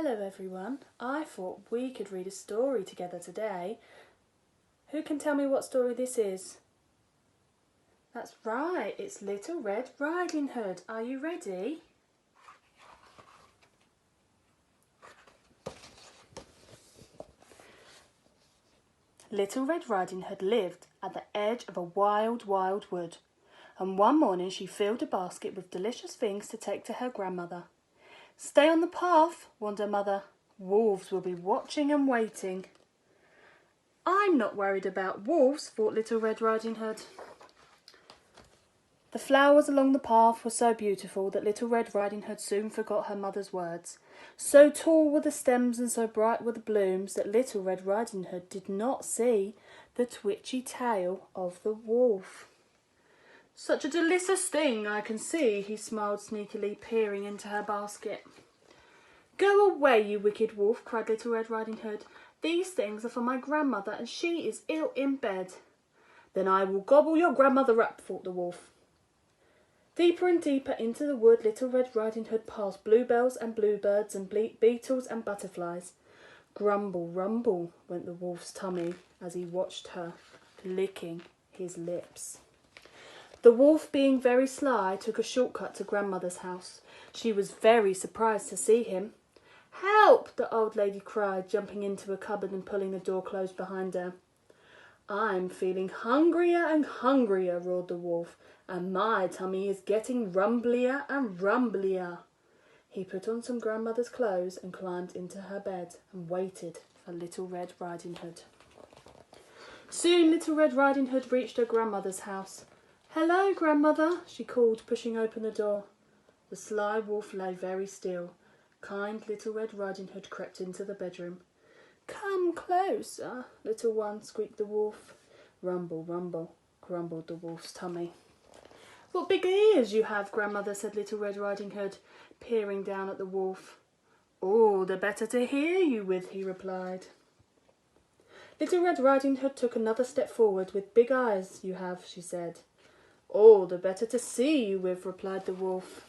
Hello everyone, I thought we could read a story together today. Who can tell me what story this is? That's right, it's Little Red Riding Hood. Are you ready? Little Red Riding Hood lived at the edge of a wild, wild wood, and one morning she filled a basket with delicious things to take to her grandmother. "Stay on the path," warned her mother. "Wolves will be watching and waiting." "I'm not worried about wolves," thought Little Red Riding Hood. The flowers along the path were so beautiful that Little Red Riding Hood soon forgot her mother's words. So tall were the stems and so bright were the blooms that Little Red Riding Hood did not see the twitchy tail of the wolf. "Such a delicious thing, I can see," he smiled sneakily, peering into her basket. "Go away, you wicked wolf," cried Little Red Riding Hood. "These things are for my grandmother, and she is ill in bed." "Then I will gobble your grandmother up," thought the wolf. Deeper and deeper into the wood Little Red Riding Hood passed bluebells and bluebirds and beetles and butterflies. Grumble, rumble went the wolf's tummy as he watched her, licking his lips. The wolf, being very sly, took a shortcut to grandmother's house. She was very surprised to see him. "Help!" the old lady cried, jumping into a cupboard and pulling the door closed behind her. "I'm feeling hungrier and hungrier," roared the wolf, "and my tummy is getting rumblier and rumblier." He put on some grandmother's clothes and climbed into her bed and waited for Little Red Riding Hood. Soon Little Red Riding Hood reached her grandmother's house. "Hello, grandmother," she called, pushing open the door. The sly wolf lay very still. Kind Little Red Riding Hood crept into the bedroom. "Come closer, little one," squeaked the wolf. Rumble, rumble, grumbled the wolf's tummy. "What big ears you have, grandmother," said Little Red Riding Hood, peering down at the wolf. "All the better to hear you with," he replied. Little Red Riding Hood took another step forward. "With big eyes you have," she said. "All the better to see you with," replied the wolf.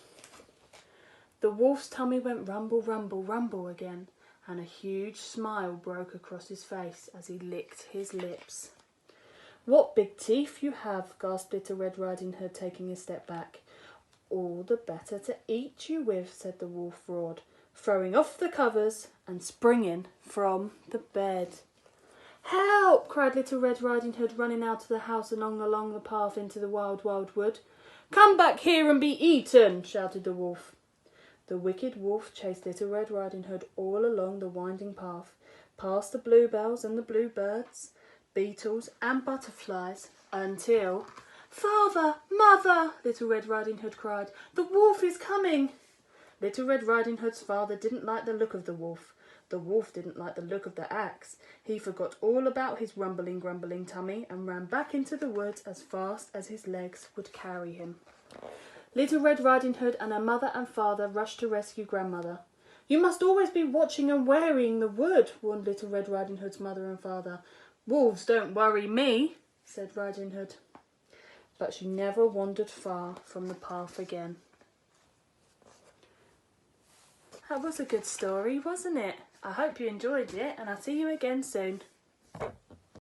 The wolf's tummy went rumble, rumble, rumble again, and a huge smile broke across his face as he licked his lips. "What big teeth you have," gasped Little Red Riding Hood, taking a step back. "All the better to eat you with," said the wolf, roared, throwing off the covers and springing from the bed. "Help!" cried Little Red Riding Hood, running out of the house and along the path into the wild, wild wood. "Come back here and be eaten!" shouted the wolf. The wicked wolf chased Little Red Riding Hood all along the winding path, past the bluebells and the bluebirds, beetles and butterflies, until— "Father! Mother!" Little Red Riding Hood cried. "The wolf is coming!" Little Red Riding Hood's father didn't like the look of the wolf. The wolf didn't like the look of the axe. He forgot all about his rumbling, grumbling tummy and ran back into the woods as fast as his legs would carry him. Little Red Riding Hood and her mother and father rushed to rescue grandmother. "You must always be watching and worrying the wood," warned Little Red Riding Hood's mother and father. "Wolves don't worry me," said Riding Hood. But she never wandered far from the path again. That was a good story, wasn't it? I hope you enjoyed it, and I'll see you again soon.